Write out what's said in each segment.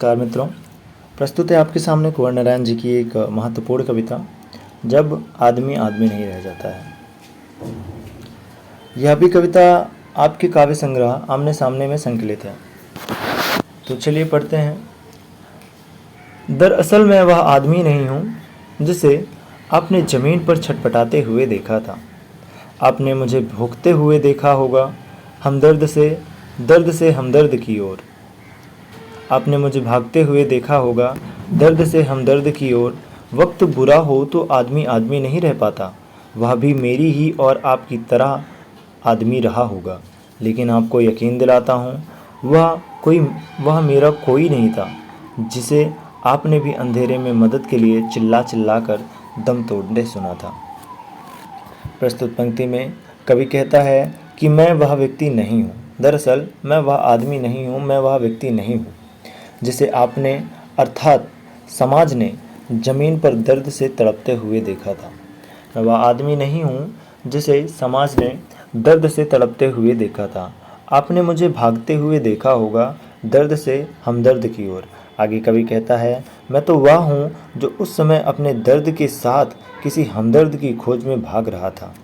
नमस्कार मित्रों, प्रस्तुत है आपके सामने कुंवर नारायण जी की एक महत्वपूर्ण कविता, जब आदमी आदमी नहीं रह जाता है। यह भी कविता आपके काव्य संग्रह आमने सामने में संकलित है। तो चलिए पढ़ते हैं। दरअसल मैं वह आदमी नहीं हूँ जिसे आपने ज़मीन पर छटपटाते हुए देखा था। आपने मुझे भूखते हुए देखा होगा, दर्द से हमदर्द की ओर। आपने मुझे भागते हुए देखा होगा, दर्द से हमदर्द की ओर। वक्त बुरा हो तो आदमी आदमी नहीं रह पाता, वह भी मेरी ही और आपकी तरह आदमी रहा होगा। लेकिन आपको यकीन दिलाता हूँ, वह मेरा कोई नहीं था जिसे आपने भी अंधेरे में मदद के लिए चिल्ला चिल्ला कर दम तोड़ने सुना था। प्रस्तुत पंक्ति में कवि कहता है कि मैं वह व्यक्ति नहीं हूँ। दरअसल मैं वह आदमी नहीं हूँ, मैं वह व्यक्ति नहीं हूँ जिसे आपने अर्थात समाज ने ज़मीन पर दर्द से तड़पते हुए देखा था। मैं वह आदमी नहीं हूँ जिसे समाज ने दर्द से तड़पते हुए देखा था। आपने मुझे भागते हुए देखा होगा, दर्द से हमदर्द की ओर। आगे कवि कहता है, मैं तो वह हूँ जो उस समय अपने दर्द के साथ किसी हमदर्द की खोज में भाग रहा था,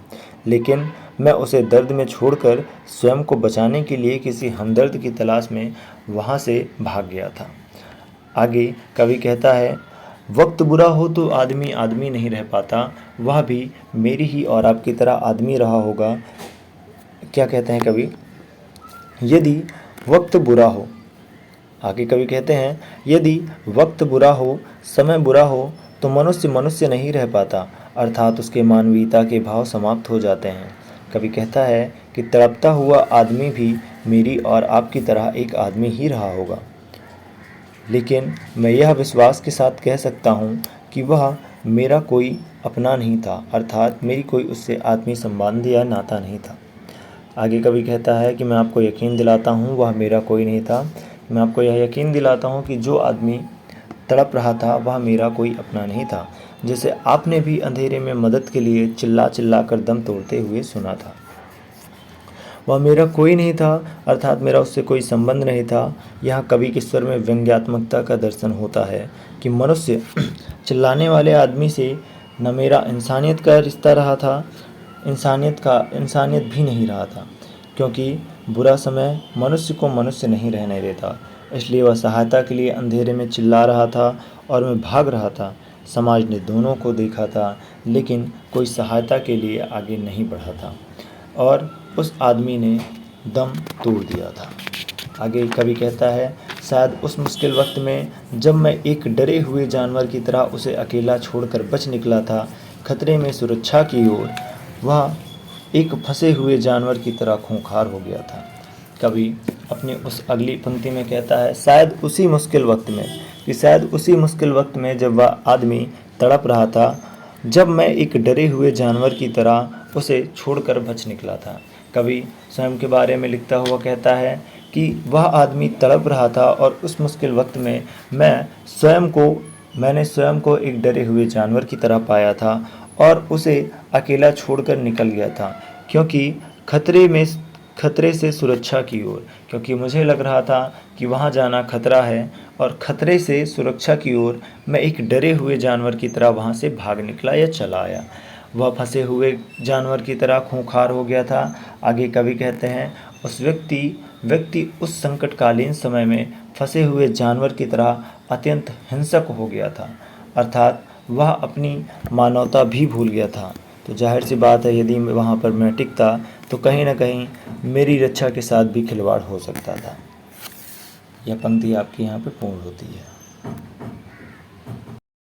लेकिन मैं उसे दर्द में छोड़कर स्वयं को बचाने के लिए किसी हमदर्द की तलाश में वहाँ से भाग गया था। आगे कवि कहता है, वक्त बुरा हो तो आदमी आदमी नहीं रह पाता, वह भी मेरी ही और आपकी तरह आदमी रहा होगा। क्या कहते हैं कवि? यदि वक्त बुरा हो, आगे कवि कहते हैं, यदि वक्त बुरा हो, समय बुरा हो तो मनुष्य मनुष्य नहीं रह पाता, अर्थात उसके मानवीयता के भाव समाप्त हो जाते हैं। कवि कहता है कि तड़पता हुआ आदमी भी मेरी और आपकी तरह एक आदमी ही रहा होगा, लेकिन मैं यह विश्वास के साथ कह सकता हूँ कि वह मेरा कोई अपना नहीं था, अर्थात मेरी कोई उससे आत्मीय संबंध या नाता नहीं था। आगे कवि कहता है कि मैं आपको यकीन दिलाता हूँ, वह मेरा कोई नहीं था। मैं आपको यह यकीन दिलाता हूँ कि जो आदमी तड़प रहा था वह मेरा कोई अपना नहीं था, जिसे आपने भी अंधेरे में मदद के लिए चिल्ला चिल्ला कर दम तोड़ते हुए सुना था। वह मेरा कोई नहीं था, अर्थात मेरा उससे कोई संबंध नहीं था। यहाँ कवि के स्वर में व्यंग्यात्मकता का दर्शन होता है कि मनुष्य चिल्लाने वाले आदमी से न मेरा इंसानियत का रिश्ता रहा था, इंसानियत भी नहीं रहा था, क्योंकि बुरा समय मनुष्य को मनुष्य नहीं रहने देता। इसलिए वह सहायता के लिए अंधेरे में चिल्ला रहा था और मैं भाग रहा था। समाज ने दोनों को देखा था, लेकिन कोई सहायता के लिए आगे नहीं बढ़ा था और उस आदमी ने दम तोड़ दिया था। आगे कवि कहता है, शायद उस मुश्किल वक्त में जब मैं एक डरे हुए जानवर की तरह उसे अकेला छोड़कर बच निकला था खतरे में सुरक्षा की ओर, वह एक फंसे हुए जानवर की तरह खूंखार हो गया था। कवि अपनी उस अगली पंक्ति में कहता है, शायद उसी मुश्किल वक्त में जब वह आदमी तड़प रहा था, जब मैं एक डरे हुए जानवर की तरह उसे छोड़कर बच निकला था। कवि स्वयं के बारे में लिखता हुआ कहता है कि वह आदमी तड़प रहा था और उस मुश्किल वक्त में मैंने स्वयं को एक डरे हुए जानवर की तरह पाया था और उसे अकेला छोड़कर निकल गया था, क्योंकि खतरे से सुरक्षा की ओर, क्योंकि मुझे लग रहा था कि वहाँ जाना खतरा है और खतरे से सुरक्षा की ओर मैं एक डरे हुए जानवर की तरह वहाँ से भाग निकला या चला आया। वह फंसे हुए जानवर की तरह खूंखार हो गया था। आगे कवि कहते हैं, उस व्यक्ति उस संकटकालीन समय में फंसे हुए जानवर की तरह अत्यंत हिंसक हो गया था, अर्थात वह अपनी मानवता भी भूल गया था। तो जाहिर सी बात है, यदि वहाँ पर मैं टिकता तो कहीं ना कहीं मेरी रक्षा के साथ भी खिलवाड़ हो सकता था। यह पंक्ति आपकी यहाँ पे पूर्ण होती है।